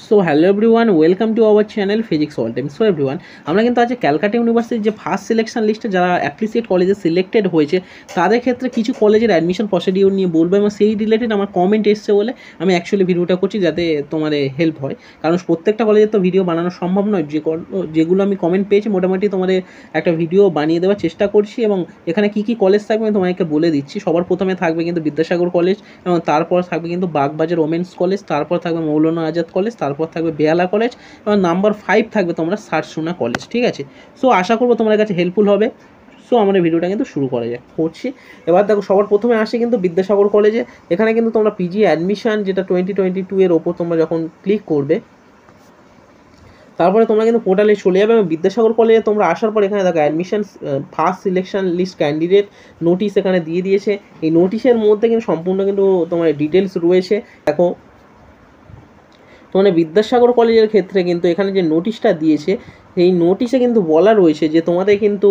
So hello everyone, welcome to our channel physics Alltime। So everyone, আমরা কিন্তু আজ ক্যালকাটা ইউনিভার্সিটির যে ফার্স্ট সিলেকশন লিস্টে যারা অ্যাপ্লিসিয়েট কলেজে সিলেক্টেড হয়েছে তাদের ক্ষেত্রে কিছু কলেজের অ্যাডমিশন প্রসিডিওর নিয়ে বলবো, এবং সেই রিলেটেড আমার কমেন্ট এসছে বলে আমি অ্যাকচুয়ালি ভিডিওটা করছি যাতে তোমার হেল্প হয়। কারণ প্রত্যেকটা কলেজের তো ভিডিও বানানো সম্ভব নয়, যেগুলো আমি কমেন্ট পেয়েছি মোটামুটি তোমাদের একটা ভিডিও বানিয়ে দেওয়ার চেষ্টা করছি। এবং এখানে কী কী কলেজ থাকবে আমি তোমাকে বলে দিচ্ছি। সবার প্রথমে থাকবে কিন্তু বিদ্যাসাগর কলেজ, এবং তারপর থাকবে কিন্তু বাগবাজার ওমেন্স কলেজ, তারপর থাকবে মৌলানা আজাদ কলেজ, তারপর থাকবে বেহালা কলেজ, এবং নাম্বার 5 থাকবে তোমরা সারসুনা কলেজ। ঠিক আছে, সো আশা করবো তোমাদের কাছে হেল্পফুল হবে। সো আমাদের ভিডিওটা কিন্তু শুরু করা যাক করছি। এবার দেখো, সবার প্রথমে আসে কিন্তু বিদ্যাসাগর কলেজে। এখানে কিন্তু তোমরা পিজি অ্যাডমিশন যেটা 2022 এর ওপর তোমরা যখন ক্লিক করবে তারপরে তোমরা কিন্তু পোর্টালে চলে যাবে, এবং বিদ্যাসাগর কলেজে তোমরা আসার পর এখানে দেখো admission first selection list candidate notice এখানে দিয়ে দিয়েছে। এই নোটিশের মধ্যে কিন্তু সম্পূর্ণ কিন্তু তোমার ডিটেলস রয়েছে। দেখো তোমাদের বিদ্যাসাগর কলেজের ক্ষেত্রে কিন্তু এখানে যে নোটিশটা দিয়েছে এই নোটিশে কিন্তু বলা রয়েছে যে তোমাদের কিন্তু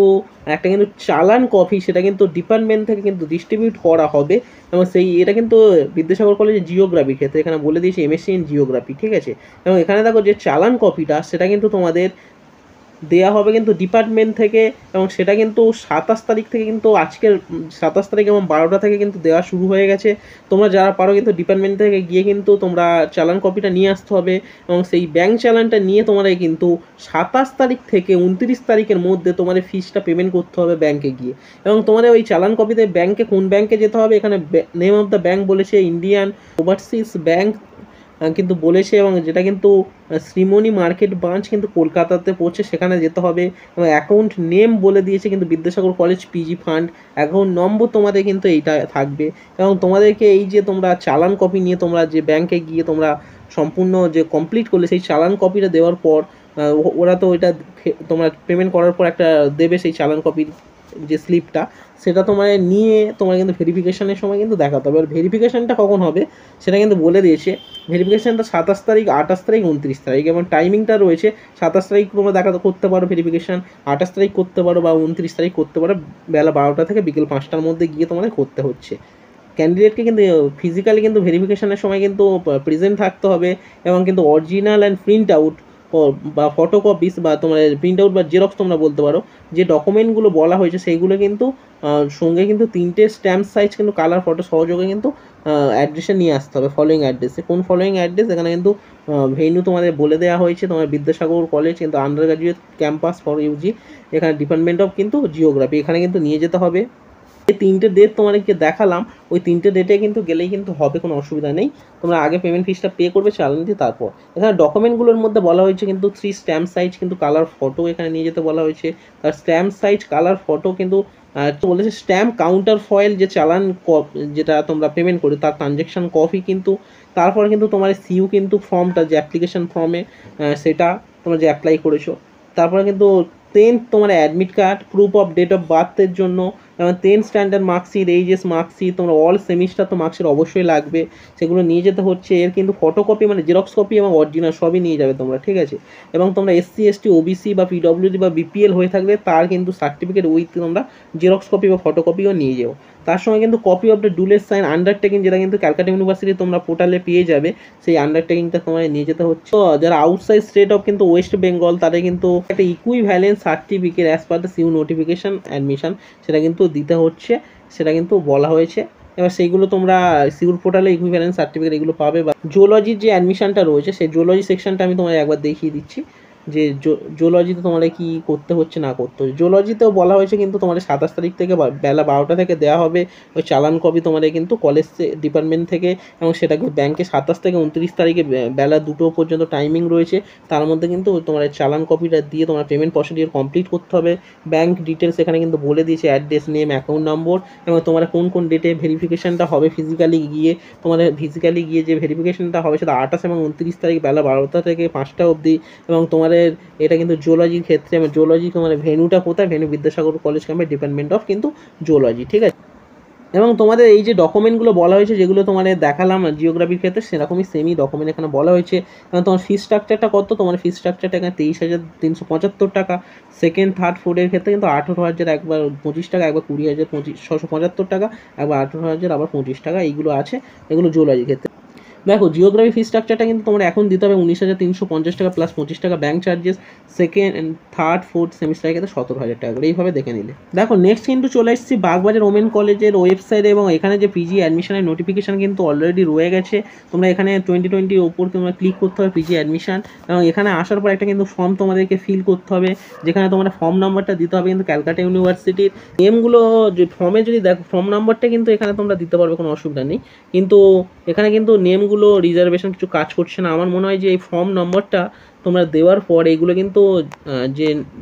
একটা কিন্তু চালান কপি সেটা কিন্তু ডিপার্টমেন্ট থেকে কিন্তু ডিস্ট্রিবিউট করা হবে, এবং এটা কিন্তু বিদ্যাসাগর কলেজের জিওগ্রাফির ক্ষেত্রে এখানে বলে দিয়েছে এমএসসি ইন জিওগ্রাফি। ঠিক আছে, এবং এখানে দেখো যে চালান কপিটা সেটা কিন্তু তোমাদের দেয়া হবে কিন্তু ডিপার্টমেন্ট থেকে, এবং সেটা কিন্তু 27 তারিখ থেকে কিন্তু আজকের 27 তারিখ এবং 12টা থেকে কিন্তু দেওয়া শুরু হয়ে গেছে। তোমরা যারা পারো কিন্তু ডিপার্টমেন্ট থেকে গিয়ে কিন্তু তোমরা চালান কপিটা নিয়ে আসতে হবে, এবং সেই ব্যাঙ্ক চালানটা নিয়ে তোমাদের কিন্তু 27 তারিখ থেকে 29 তারিখের মধ্যে তোমাদের ফিসটা পেমেন্ট করতে হবে ব্যাঙ্কে গিয়ে। এবং তোমাদের ওই চালান কপিতে ব্যাঙ্কে কোন ব্যাঙ্কে যেতে হবে, এখানে নেম অফ দ্য ব্যাঙ্ক বলেছে ইন্ডিয়ান ওভারসিজ ব্যাঙ্ক কিন্তু বলেছে, এবং যেটা কিন্তু শ্রীমণি মার্কেট ব্রাঞ্চ কিন্তু কলকাতাতে পড়ছে, সেখানে যেতে হবে। এবং অ্যাকাউন্ট নেম বলে দিয়েছে কিন্তু Vidyasagar college PG fund. Account number তোমাদের কিন্তু এইটা থাকবে, এবং তোমাদেরকে এই যে তোমরা চালান কপি নিয়ে তোমরা যে ব্যাংকে গিয়ে তোমরা সম্পূর্ণ যে কমপ্লিট করলে সেই চালান কপিটা দেওয়ার পর ওরা তো ওইটা তোমরা পেমেন্ট করার পর একটা দেবে সেই চালান কপির যে স্লিপটা, সেটা তোমার নিয়ে তোমার কিন্তু ভেরিফিকেশনের সময় কিন্তু দেখাতে হবে। আর ভেরিফিকেশানটা কখন হবে সেটা কিন্তু বলে দিয়েছে। ভেরিফিকেশানটা 27 তারিখ, 28 তারিখ, 29 তারিখ, এবং টাইমিংটা রয়েছে 27 তারিখ তোমরা করতে পারো ভেরিফিকেশান, 28 তারিখ করতে পারো, বা 29 তারিখ করতে পারো। বেলা 12টা থেকে বিকেল 5টার মধ্যে গিয়ে তোমাদের করতে হচ্ছে। ক্যান্ডিডেটকে কিন্তু ফিজিক্যালি কিন্তু ভেরিফিকেশানের সময় কিন্তু প্রেজেন্ট থাকতে হবে, এবং কিন্তু অরিজিনাল অ্যান্ড প্রিন্ট আউট বা ফটোকপিস বা তোমার প্রিন্ট আউট বা জেরক্স তোমরা বলতে পারো, যে ডকুমেন্টগুলো বলা হয়েছে সেইগুলো কিন্তু সঙ্গে কিন্তু 3টে স্ট্যাম্প সাইজ কিন্তু কালার ফটো সহযোগে কিন্তু অ্যাড্রেসে নিয়ে আসতে হবে। ফলোয়িং অ্যাড্রেসে, কোন ফলোয়িং অ্যাড্রেস এখানে কিন্তু ভেন্যু তোমাদের বলে দেওয়া হয়েছে। তোমার বিদ্যাসাগর কলেজ কিন্তু undergraduate campus for UG, এখানে ডিপার্টমেন্ট অফ কিন্তু জিওগ্রাফি, এখানে কিন্তু নিয়ে যেতে হবে। এই 3টে ডেট তোমাদেরকে দেখালাম, ওই 3টে ডেটে কিন্তু গেলেই কিন্তু হবে, কোনো অসুবিধা নেই। তোমরা আগে পেমেন্ট ফিসটা পে করবে চালান দিয়ে, তারপর এখানে ডকুমেন্টগুলোর মধ্যে বলা হয়েছে কিন্তু 3 স্ট্যাম্প সাইজ কিন্তু কালার ফটো এখানে নিয়ে যেতে বলা হয়েছে। তার স্ট্যাম্প সাইজ কালার ফটো কিন্তু বলেছে স্ট্যাম্প কাউন্টার ফয়েল যে চালান যেটা তোমরা পেমেন্ট করে তার ট্রানজ্যাকশন কপি কিন্তু, তারপর কিন্তু তোমার সিইউ কিন্তু ফর্মটা যে অ্যাপ্লিকেশন ফর্মে সেটা তোমরা যে অ্যাপ্লাই করেছো, তারপরে কিন্তু 10th তোমার admit card, proof of date of বার্থের জন্য, এবং 10th standard marksheet, HS marksheet, তোমার অল সেমিস্টার তো মার্কশিট অবশ্যই লাগবে, সেগুলো নিয়ে যেতে হচ্ছে। এর কিন্তু ফটোকপি মানে জেরক্স কপি এবং অরিজিনাল সবই নিয়ে যাবে তোমরা। ঠিক আছে, এবং তোমরা এসসি এসটি ওবিসি বা পিডব্লিউডি বা বিপিএল হয়ে থাকলে তার কিন্তু সার্টিফিকেট উইথ তোমরা জেরক্স কপি বা ফটোকপিও নিয়ে যাও। তার সঙ্গে কিন্তু কপি অফ দ্য ডুলের সাইন আন্ডারটেকিং, যেটা কিন্তু ক্যালকাটা ইউনিভার্সিটি তোমরা পোর্টালে পেয়ে যাবে, সেই আন্ডারটেকিংটা তোমার নিয়ে যেতে হচ্ছে। তো যারা আউটসাইড স্টেট অফ কিন্তু ওয়েস্ট বেঙ্গল, তাদের কিন্তু একটা equivalence certificate as per the CU notification admission সেটা কিন্তু দিতে হচ্ছে, সেটা কিন্তু বলা হয়েছে। এবার সেইগুলো তোমরা সিউর পোর্টালে ইকুইভ্যালেন্স সার্টিফিকেট এগুলো পাবে। বা জুলজির যে অ্যাডমিশনটা রয়েছে সেই জুলজি সেকশনটা আমি তোমায় একবার দেখিয়ে দিচ্ছি, যে জুলজিতে তোমাদের কী করতে হচ্ছে না করতে হচ্ছে। জুলজিতেও বলা হয়েছে কিন্তু তোমাদের 27 তারিখ থেকে বেলা 12টা থেকে দেওয়া হবে ওই চালান কপি তোমাদের কিন্তু কলেজ ডিপার্টমেন্ট থেকে, এবং সেটাকে ব্যাংকে 27 থেকে 29 তারিখে বেলা 2টো পর্যন্ত টাইমিং রয়েছে। তার মধ্যে কিন্তু তোমার চালান কপিটা দিয়ে তোমার পেমেন্ট প্রসিডিওর কমপ্লিট করতে হবে। ব্যাংক ডিটেলস এখানে কিন্তু বলে দিয়েছে, অ্যাড্রেস, নেম, অ্যাকাউন্ট নম্বর, এবং তোমার কোন কোন ডেটে ভেরিফিকেশনটা হবে ফিজিক্যালি গিয়ে। তোমাদের ফিজিক্যালি গিয়ে যে ভেরিফিকেশনটা হবে সেটা 28 এবং 29 তারিখ বেলা 12টা থেকে 5টা অবধি। এবং তোমাদের এটা কিন্তু জুলজির ক্ষেত্রে, আমি জুলজি তোমার ভেন্যুটা কোথায়, ভেন্যু বিদ্যাসাগর কলেজ ক্যাম্পে ডিপার্টমেন্ট অফ কিন্তু জুলজি। ঠিক আছে, এবং তোমাদের এই যে ডকুমেন্টগুলো বলা হয়েছে যেগুলো তোমাদের দেখালাম জিওগ্রাফির ক্ষেত্রে, সেরকমই সেমই ডকুমেন্ট এখানে বলা হয়েছে। এবং তোমার ফিস স্ট্রাকচারটা কত, তোমার ফিস স্ট্রাকচারটা এখানে 23,375 টাকা। সেকেন্ড থার্ড ফোর্থের ক্ষেত্রে কিন্তু 18,000 একবার 25 টাকা, একবার 20,675 টাকা, একবার 18,000 আবার 25 টাকা, এইগুলো আছে, এগুলো জুলজির ক্ষেত্রে। দেখো জিওগ্রাফি ফি স্ট্রাকচারটা কিন্তু তোমার এখন দিতে হবে 19,350 টাকা প্লাস 25 টাকা bank charges, second third fourth সেমিস্টারে কিন্তু 17,000 টাকা করে, এইভাবে দেখে নিলে। দেখো নেক্সট কিন্তু চলে এসেছি বাগবাজার ওমেন কলেজের ওয়েবসাইটে, এবং এখানে যে পিজি অ্যাডমিশনের নোটিফিকেশান কিন্তু অলরেডি রয়ে গেছে। তোমরা এখানে 2020 ওপর তোমরা ক্লিক করতে হবে পিজি অ্যাডমিশন, এবং এখানে আসার পর একটা কিন্তু ফর্ম তোমাদেরকে ফিল করতে হবে, যেখানে তোমার ফর্ম নাম্বারটা দিতে হবে কিন্তু ক্যালকাটা ইউনিভার্সিটির নেমগুলো যে ফর্মে যদি দেখো ফর্ম নাম্বারটা কিন্তু এখানে তোমরা দিতে পারবে, কোনো অসুবিধা নেই। কিন্তু এখানে কিন্তু নেমগুলো রিজার্ভেশন কিছু কাজ করছে না। আমার মনে হয় যে এই ফর্ম নম্বরটা তোমরা দেওয়ার পর এইগুলো কিন্তু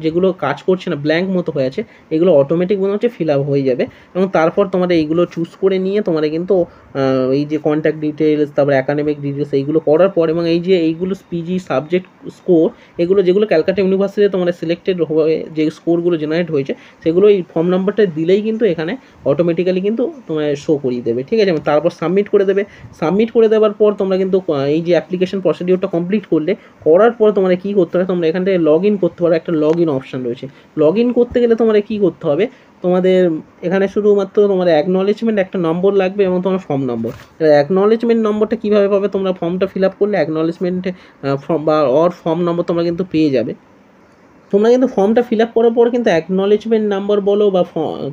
যেগুলো কাজ করছে না ব্ল্যাঙ্ক মতো হয়ে আছে, এগুলো অটোমেটিক মনে হচ্ছে ফিল আপ হয়ে যাবে, এবং তারপর তোমাদের এইগুলো চুজ করে নিয়ে তোমরা কিন্তু এই যে কন্ট্যাক্ট ডিটেলস, তারপর অ্যাকাডেমিক ডিটেলস এইগুলো করার পর, এবং এই যে এইগুলো পিজি সাবজেক্ট স্কোর, এগুলো যেগুলো ক্যালকাটা ইউনিভার্সিটিতে তোমাদের সিলেক্টেড হয়ে যে স্কোরগুলো জেনারেট হয়েছে, সেগুলো এই ফর্ম নাম্বারটা দিলেই কিন্তু এখানে অটোমেটিক্যালি কিন্তু তোমার শো করিয়ে দেবে, ঠিক আছে। এবং তারপর সাবমিট করে দেবে। সাবমিট করে দেওয়ার পর তোমরা কিন্তু এই যে অ্যাপ্লিকেশন প্রসিডিওরটা কমপ্লিট করার পর তোমরা কী করতে হবে, তোমরা এখান থেকে লগ ইন করতে পারো, একটা লগ ইন অপশান রয়েছে। লগ ইন করতে গেলে তোমরা কী করতে হবে, তোমাদের এখানে শুধুমাত্র তোমার অ্যাকনলেজমেন্ট একটা নম্বর লাগবে এবং তোমার ফর্ম নম্বর। অ্যাকনলেজমেন্ট নম্বরটা কীভাবে পাবে, তোমরা ফর্মটা ফিল আপ করলে অ্যাকনলেজমেন্টে ফর্ম বা ফর্ম নম্বর তোমরা কিন্তু পেয়ে যাবে। তোমরা কিন্তু ফর্মটা ফিল আপ করার পর কিন্তু অ্যাকনলেজমেন্ট নাম্বার বলো বা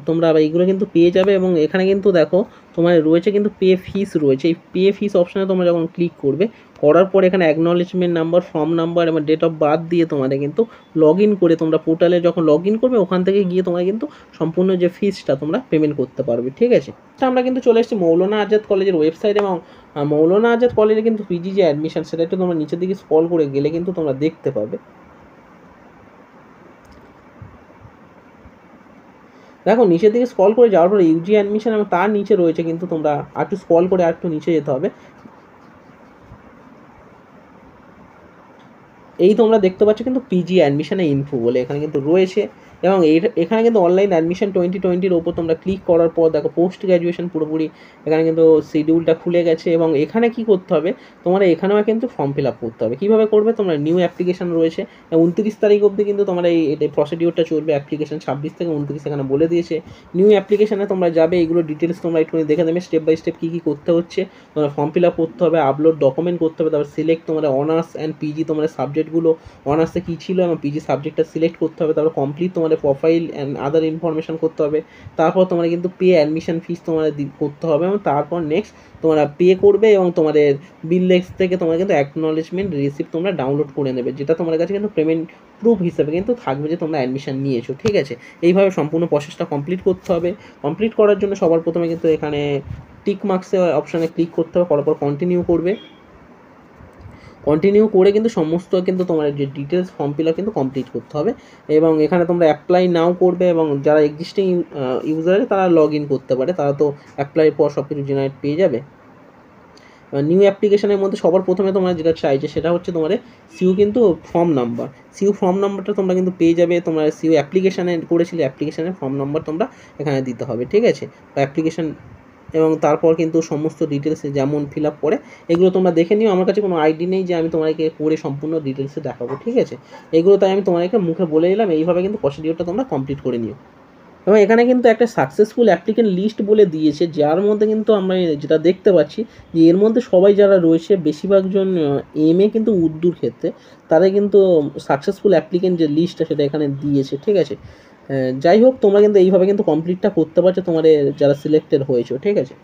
তোমরা এইগুলো কিন্তু পেয়ে যাবে। এবং এখানে কিন্তু দেখো তোমার রয়েছে কিন্তু পে ফিস রয়েছে, এই পে ফিস অপশানে তোমরা যখন ক্লিক করবে, করার পর এখানে অ্যাকনলেজমেন্ট নাম্বার, ফর্ম নাম্বার এবং ডেট অফ বার্থ দিয়ে তোমাদের কিন্তু লগ ইন করে তোমরা পোর্টালে যখন লগ ইন করবে, ওখান থেকে গিয়ে তোমরা কিন্তু সম্পূর্ণ যে ফিসটা তোমরা পেমেন্ট করতে পারবে, ঠিক আছে। আমরা কিন্তু চলে এসেছি মৌলানা আজাদ কলেজের ওয়েবসাইট, এবং মৌলানা আজাদ কলেজে কিন্তু পিজি যে অ্যাডমিশন সেটা একটু তোমরা নিচের দিকে স্ক্রল করে গেলে কিন্তু তোমরা দেখতে পাবে। দেখো নিচের দিকে স্ক্রল করে যাওয়ার পর ইউজি অ্যাডমিশন এবং তার নিচে রয়েছে কিন্তু তোমরা আর একটু স্ক্রল করে আর একটু নিচে যেতে হবে, এই তোমরা দেখতে পাচ্ছ কিন্তু পিজি অ্যাডমিশনে ইনফো বলে এখানে কিন্তু রয়েছে। এবং এখানে কিন্তু অনলাইন অ্যাডমিশন 2020-র ওপর তোমরা ক্লিক করার পর দেখো পোস্ট গ্র্যাজুয়েশন পুরোপুরি এখানে কিন্তু শিডিউলটা খুলে গেছে। এবং এখানে কি করতে হবে, তোমরা এখানেও কিন্তু ফর্ম ফিল আপ করতে হবে। কীভাবে করবে, তোমরা নিউ অ্যাপ্লিকেশন রয়েছে 29 তারিখ অবধি কিন্তু তোমরা এই প্রসিডিওরটা চলবে, অ্যাপ্লিকেশন 26 থেকে 29 এখানে বলে দিয়েছে। নিউ অ্যাপ্লিকেশনে তোমরা যাবে, এইগুলো ডিটেলস তোমরা একটু দেখে নেবে স্টেপ বাই স্টেপ কী কী করতে হচ্ছে। তোমরা ফর্ম ফিল আপ করতে হবে, আপলোড ডকুমেন্ট করতে হবে, তারপর সিলেক্ট তোমরা অনার্স অ্যান্ড পিজি তোমাদের সাবজেক্টগুলো অনার্সে কী ছিল এবং পিজি সাবজেক্টটা সিলেক্ট করতে হবে, তারপর কমপ্লিট তোমাদের প্রোফাইল অ্যান্ড আদার ইনফরমেশান করতে হবে। তারপর তোমরা কিন্তু পে অ্যাডমিশন ফিস তোমাদের করতে হবে, এবং তারপর নেক্সট তোমরা পে করবে, এবং তোমাদের বিল লিস্ট থেকে তোমরা কিন্তু অ্যাকনলেজমেন্ট রিসিপ্ট তোমরা ডাউনলোড করে নেবে, যেটা তোমাদের কাছে কিন্তু পেমেন্ট প্রুফ হিসেবে কিন্তু থাকবে যে তোমরা অ্যাডমিশন নিয়েছো, ঠিক আছে। এইভাবে সম্পূর্ণ প্রসেসটা কমপ্লিট করতে হবে। কমপ্লিট করার জন্য সবার প্রথমে কিন্তু এখানে টিক মার্কসে অপশানে ক্লিক করতে হবে, করার পর কন্টিনিউ করবে। কন্টিনিউ করে কিন্তু সমস্ত কিন্তু তোমার যে ডিটেলস ফর্ম ফিল আপ কিন্তু কমপ্লিট করতে হবে, এবং এখানে তোমরা অ্যাপ্লাই নাও করবে, এবং যারা এক্সিস্টিং ইউজার আছে তারা লগ ইন করতে পারে, তারা তো অ্যাপ্লাইয়ের পর সব কিছু জেনারেট পেয়ে যাবে। নিউ অ্যাপ্লিকেশনের মধ্যে সবার প্রথমে তোমরা যেটা চাইছে সেটা হচ্ছে তোমাদের সিইউ কিন্তু ফর্ম নাম্বার, সিইউ ফর্ম নাম্বারটা তোমরা কিন্তু পেয়ে যাবে। তোমরা সিইউ অ্যাপ্লিকেশানে করেছিলে, অ্যাপ্লিকেশানের ফর্ম নাম্বার তোমরা এখানে দিতে হবে, ঠিক আছে। অ্যাপ্লিকেশান এবং তারপর কিন্তু সমস্ত ডিটেলসে যেমন ফিল আপ করে এগুলো তোমরা দেখে নিও। আমার কাছে কোনো আইডি নেই যে আমি তোমাকে করে সম্পূর্ণ ডিটেলসে দেখাবো, ঠিক আছে। এগুলো তাই আমি তোমাকে মুখে বলে দিলাম, এইভাবে কিন্তু প্রসিডিওরটা তোমরা কমপ্লিট করে নিও। এবং এখানে কিন্তু একটা সাকসেসফুল অ্যাপ্লিকেন্ট লিস্ট বলে দিয়েছে, যার মধ্যে কিন্তু আমরা যেটা দেখতে পাচ্ছি যে এর মধ্যে সবাই যারা রয়েছে বেশিরভাগজন এমএ কিন্তু উর্দুর ক্ষেত্রে, তারা কিন্তু সাকসেসফুল অ্যাপ্লিকেন্ট যে লিস্টটা সেটা এখানে দিয়েছে, ঠিক আছে। যাই হোক, তোমরা কিন্তু এইভাবে কিন্তু কমপ্লিটটা করতে পারছো তোমাদের যারা সিলেক্টেড হয়েছো, ঠিক আছে।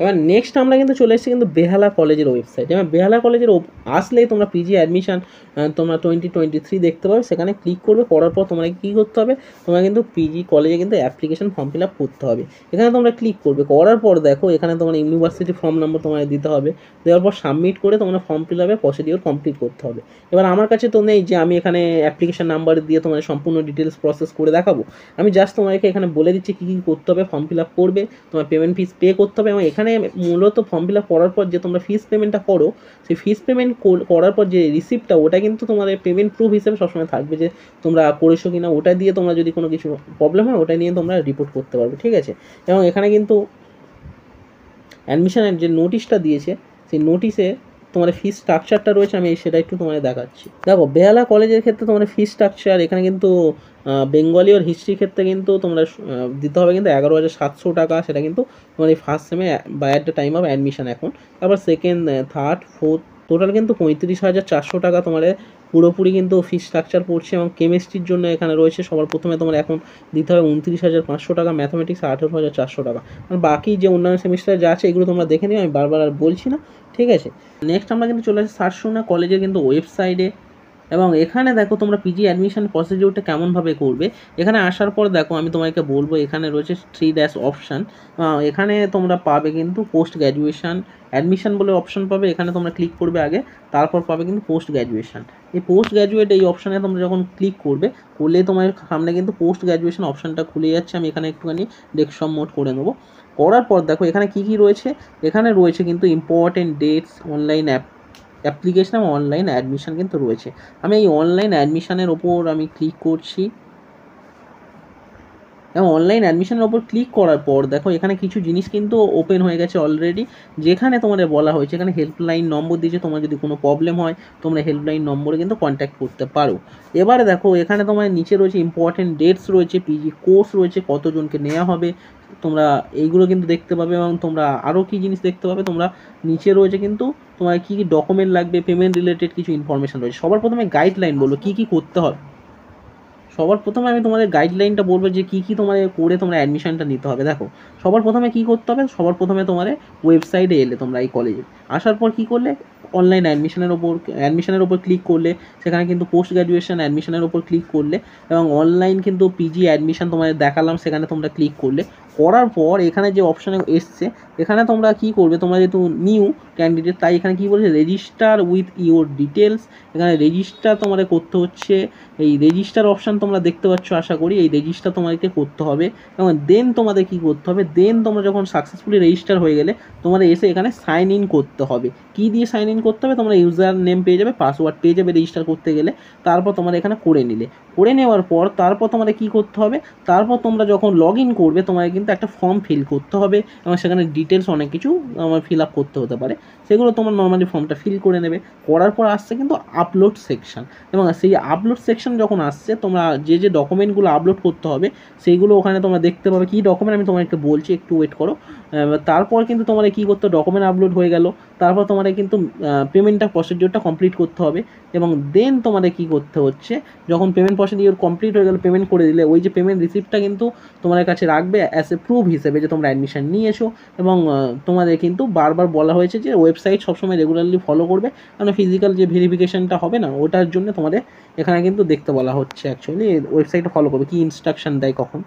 এবার নেক্সট আমরা কিন্তু চলে এসেছি কিন্তু বেহালা কলেজের ওয়েবসাইট। এবার বেহালা কলেজের আসলেই তোমরা পিজি অ্যাডমিশন তোমরা 2023 দেখতে পাবে, সেখানে ক্লিক করবে, করার পর তোমরা কী করতে হবে, তোমরা কিন্তু পিজি কলেজে কিন্তু অ্যাপ্লিকেশন ফর্ম ফিল আপ করতে হবে। এখানে তোমরা ক্লিক করবে, করার পর দেখো এখানে তোমার ইউনিভার্সিটি ফর্ম নাম্বার তোমাদের দিতে হবে, দেওয়ার পর সাবমিট করে তোমরা ফর্ম ফিল আপের প্রসিডিওর কমপ্লিট করতে হবে। এবার আমার কাছে তো নেই যে আমি এখানে অ্যাপ্লিকেশন নাম্বার দিয়ে তোমাদের সম্পূর্ণ ডিটেলস প্রসেস করে দেখাবো, আমি জাস্ট তোমাকে এখানে বলে দিচ্ছি কী কী করতে হবে। ফর্ম ফিল আপ করবে, তোমার পেমেন্ট ফিস পে করতে হবে, এবং এখানে মূলত ফর্ম ফিল আপ করার পর যে তোমরা ফিস পেমেন্টটা করো, সেই ফিস পেমেন্ট করার পর যে রিসিপ্টটা ওটা কিন্তু তোমাদের পেমেন্ট প্রুফ হিসেবে সবসময় থাকবে যে তোমরা করেছো কিনা, ওটা দিয়ে তোমরা যদি কোনো কিছু প্রবলেম হয় ওটা নিয়ে তোমরা রিপোর্ট করতে পারবে, ঠিক আছে। এবং এখানে কিন্তু অ্যাডমিশনের যে নোটিশটা দিয়েছে সেই নোটিশে তোমার ফি স্ট্রাকচারটা রয়েছে আমি সেটা একটু তোমাদের দেখাচ্ছি। দেখো বেহালা কলেজের ক্ষেত্রে তোমার ফি স্ট্রাকচার এখানে কিন্তু বেঙ্গলি আর হিস্ট্রির ক্ষেত্রে কিন্তু তোমরা দিতে হবে কিন্তু 11,700 টাকা, সেটা কিন্তু তোমার এই ফার্স্ট সেমে by at the time of admission এখন। তারপর সেকেন্ড, থার্ড, ফোর্থ টোটাল কিন্তু 35,400 টাকা তোমার পুরোপুরি কিন্তু ফি স্ট্রাকচার পড়ছে। এবং কেমিস্ট্রির জন্য এখানে রয়েছে সবার প্রথমে তোমার এখন দিতে হবে 29,500 টাকা, ম্যাথামেটিক্স 18,400 টাকা। আর বাকি যে অন্যান্য সেমিস্টার যা আছে এগুলো তোমরা দেখে নিও, আমি বারবার আর বলছি না, ঠিক আছে। নেক্সট আমরা কিন্তু চলে আসি সারসুনা কলেজের কিন্তু ওয়েবসাইটে। এবং এখানে দেখো তোমরা পিজি অ্যাডমিশন প্রসিডিউরটা কেমনভাবে করবে। এখানে আসার পর দেখো আমি তোমাকে বলবো এখানে রয়েছে 3 অপশান। এখানে তোমরা পাবে কিন্তু পোস্ট গ্র্যাজুয়েশন অ্যাডমিশন বলে অপশান পাবে, এখানে তোমরা ক্লিক করবে আগে, তারপর পাবে কিন্তু পোস্ট গ্র্যাজুয়েশন। এই পোস্ট গ্র্যাজুয়েট এই অপশানে তোমরা যখন ক্লিক করবে, করলে তোমার সামনে কিন্তু পোস্ট গ্র্যাজুয়েশন অপশানটা খুলে যাচ্ছে। আমি এখানে একটুখানি ডেস্কটপ মোড করে নেবো। করার পর দেখো এখানে কী কী রয়েছে। এখানে রয়েছে কিন্তু ইম্পর্টেন্ট ডেটস, অনলাইন অ্যাপ্লিকেশন এবং অনলাইন অ্যাডমিশন কিন্তু রয়েছে। আমি এই অনলাইন অ্যাডমিশনের ওপর আমি ক্লিক করছি এবং অনলাইন অ্যাডমিশনের ওপর ক্লিক করার পর দেখো এখানে কিছু জিনিস কিন্তু ওপেন হয়ে গেছে অলরেডি, যেখানে তোমাদের বলা হয়েছে এখানে হেল্পলাইন নম্বর দিয়েছে, তোমার যদি কোনো প্রবলেম হয় তোমরা হেল্পলাইন নম্বরে কিন্তু কন্ট্যাক্ট করতে পারো। এবারে দেখো এখানে তোমার নিচে রয়েছে ইম্পর্টেন্ট ডেটস রয়েছে, পিজি কোর্স রয়েছে, কতজনকে নেওয়া হবে তোমরা এইগুলো কিন্তু দেখতে পাবে। এবং তোমরা আরও কী জিনিস দেখতে পাবে, তোমরা নিচে রয়েছে কিন্তু তোমার কী কী ডকুমেন্ট লাগবে, পেমেন্ট রিলেটেড কিছু ইনফরমেশন রয়েছে। সবার প্রথমে গাইডলাইন বলবো কী কী করতে হবে। সবার প্রথমে আমি তোমাদের গাইডলাইনটা বলবো যে কী কী তোমাদের করে তোমরা অ্যাডমিশনটা নিতে হবে। দেখো সবার প্রথমে কী করতে হবে, সবার প্রথমে তোমাদের ওয়েবসাইটে এলে তোমরা এই কলেজে আসার পর কী করলে অনলাইন অ্যাডমিশনের ওপর ক্লিক করলে, সেখানে কিন্তু পোস্ট গ্র্যাজুয়েশন অ্যাডমিশনের ওপর ক্লিক করলে এবং অনলাইন কিন্তু পিজি অ্যাডমিশন তোমাদের দেখালাম, সেখানে তোমরা ক্লিক করলে। করার পর এখানে যে অপশানে এসছে এখানে তোমরা কী করবে, তোমরা যেহেতু নিউ ক্যান্ডিডেট তাই এখানে কী বলছে রেজিস্টার উইথ ইউর ডিটেলস। এখানে রেজিস্টার তোমাদের করতে হচ্ছে, এই রেজিস্টার অপশান তোমরা দেখতে পাচ্ছ আশা করি, এই রেজিস্টার তোমাদেরকে করতে হবে। এবং দেন তোমাদের কী করতে হবে, দেন তোমরা যখন সাকসেসফুলি রেজিস্টার হয়ে গেলে তোমাদের এসে এখানে সাইন ইন করতে হবে। কী দিয়ে সাইন ইন করতে হবে, তোমরা ইউজার নেম পেয়ে যাবে, পাসওয়ার্ড পেয়ে যাবে রেজিস্টার করতে গেলে। তারপর তোমরা এখানে করে নেওয়ার পর তারপর তোমাদের কী করতে হবে, তারপর তোমরা যখন লগ ইন করবে তোমাদের কিন্তু একটা ফর্ম ফিল করতে হবে এবং সেখানে ডিটেলস অনেক কিছু আমার ফিল আপ করতে হতে পারে, সেগুলো তোমরা নর্মালি ফর্মটা ফিল করে নেবে। করার পর আসছে কিন্তু আপলোড সেকশন, এবং সেই আপলোড সেকশন যখন আসছে তোমরা যে যে ডকুমেন্টগুলো আপলোড করতে হবে সেইগুলো ওখানে তোমরা দেখতে পাবে। কী ডকুমেন্ট আমি তোমাকে বলছি, একটু ওয়েট করো। তারপর কিন্তু তোমাদের কী করতে, ডকুমেন্ট আপলোড হয়ে গেল, তারপর তোমাদের কিন্তু পেমেন্টটা প্রসিডিওরটা কমপ্লিট করতে হবে। এবং দেন তোমাদের কী করতে হচ্ছে, যখন পেমেন্ট প্রসিডিওর কমপ্লিট হয়ে গেল, পেমেন্ট করে দিলে ওই যে পেমেন্ট রিসিপ্টটা কিন্তু তোমাদের কাছে রাখবে অ্যাজ এ প্রুফ হিসেবে যে তোমরা অ্যাডমিশন নিয়েছো। এবং তোমাদের কিন্তু বারবার বলা হয়েছে যে ওয়েবসাইট সবসময় রেগুলারলি ফলো করবে, কারণ ফিজিক্যাল যে ভেরিফিকেশনটা হবে না ওটার জন্য তোমাদের এখানে কিন্তু দেখতে বলা হচ্ছে অ্যাকচুয়ালি ওয়েবসাইটটা ফলো করবে, কী ইনস্ট্রাকশন দেয় কখন।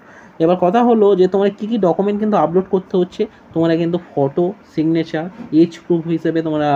এবার কথা হলো যে তোমার কী কী ডকুমেন্ট কিন্তু আপলোড করতে হচ্ছে। তোমরা কিন্তু ফটো, সিগনেচার, এজ প্রুফ হিসেবে তোমরা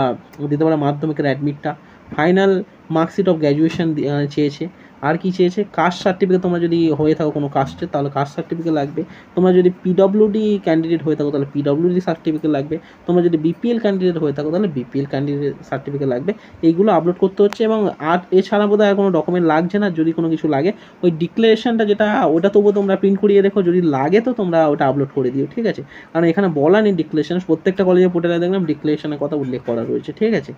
দিতে পারো মাধ্যমিকের অ্যাডমিটটা, ফাইনাল মার্কশিট অফ গ্র্যাজুয়েশন চেয়েছে। আর কি চেয়েছে, কাস্ট সার্টিফিকেট, তোমরা যদি হয়ে থাকো কোনো কাস্টে তাহলে কাস্ট সার্টিফিকেট লাগবে। তোমরা যদি পিডব্লিউডি ক্যান্ডিডেট হয়ে থাকো তাহলে পিডব্লিউডি সার্টিফিকেট লাগবে। তোমরা যদি বিপিএল ক্যান্ডিডেট হয়ে থাকো তাহলে বিপিএল ক্যান্ডিডেট সার্টিফিকেট লাগবে। এইগুলো আপলোড করতে হচ্ছে। এবং আর এছাড়া বোধহয় আর কোনো ডকুমেন্ট লাগছে না। যদি কোনো কিছু লাগে ওই ডিক্লারেশনটা যেটা ওটা তবুও তোমরা প্রিন্ট করিয়ে রেখো, যদি লাগে তো তোমরা ওটা আপলোড করে দিও, ঠিক আছে। কারণ এখানে বলা নেই ডিক্লারেশন, প্রত্যেকটা কলেজের পোর্টালে দেখলাম ডিক্লারেশনের কথা উল্লেখ করা রয়েছে, ঠিক আছে।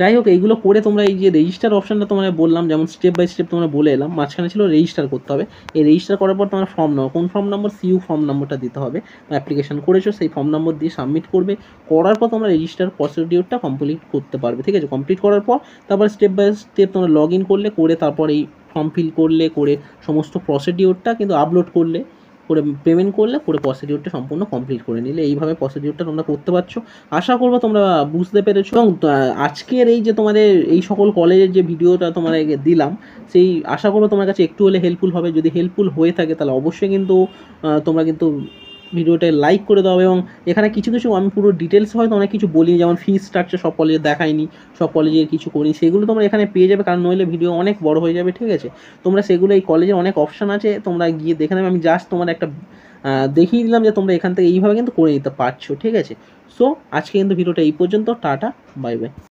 যাই হোক এইগুলো করে তোমরা এই যে রেজিস্টার অপশানটা তোমরা বললাম, যেমন স্টেপ বাই স্টেপ তোমরা বলে এলাম, মাঝখানে ছিল রেজিস্টার করতে হবে। এই রেজিস্টার করার পর তোমার ফর্ম নম্বর, কোন ফর্ম নম্বর, সিইউ ফর্ম নম্বরটা দিতে হবে। অ্যাপ্লিকেশন করেছো সেই ফর্ম নম্বর দিয়ে সাবমিট করবে। করার পর তোমরা রেজিস্টার প্রসিডিওরটা কমপ্লিট করতে পারবে, ঠিক আছে। কমপ্লিট করার পর তারপর স্টেপ বাই স্টেপ তোমরা লগ ইন করলে, করে তারপর এই ফর্ম ফিল করলে, করে সমস্ত প্রসিডিওরটা কিন্তু আপলোড করলে, করে পেমেন্ট করলে, করে প্রসিডিওরটা সম্পূর্ণ কমপ্লিট করে নিলে এইভাবে প্রসিডিওরটা তোমরা করতে পারছো। আশা করবো তোমরা বুঝতে পেরেছো। এবং আজকের এই যে তোমাদের এই সকল কলেজের যে ভিডিওটা তোমাদেরকে দিলাম, সেই আশা করবো তোমার কাছে একটু হলে হেল্পফুল হবে। যদি হেল্পফুল হয়ে থাকে তাহলে অবশ্যই কিন্তু তোমরা কিন্তু ভিডিওটা লাইক করে দাও। এবং এখানে কিছু কিছু আমি পুরো ডিটেলস হয়তো অনেক কিছু বলিনি, যেমন ফি স্ট্রাকচার সব কলেজে দেখাইনি, সব কলেজের কিছু করি, সেগুলো তোমরা এখানে পেয়ে যাবে, কারণ নইলে ভিডিও অনেক বড় হয়ে যাবে, ঠিক আছে। তোমরা সেগুলো এই কলেজের অনেক অপশান আছে, তোমরা গিয়ে দেখে নেবে। আমি জাস্ট তোমার একটা দেখিয়ে দিলাম যে তোমরা এখান থেকে এইভাবে কিন্তু করে নিতে পারছো, ঠিক আছে। সো আজকে কিন্তু ভিডিওটা এই পর্যন্ত, টাটা, বাই বাই।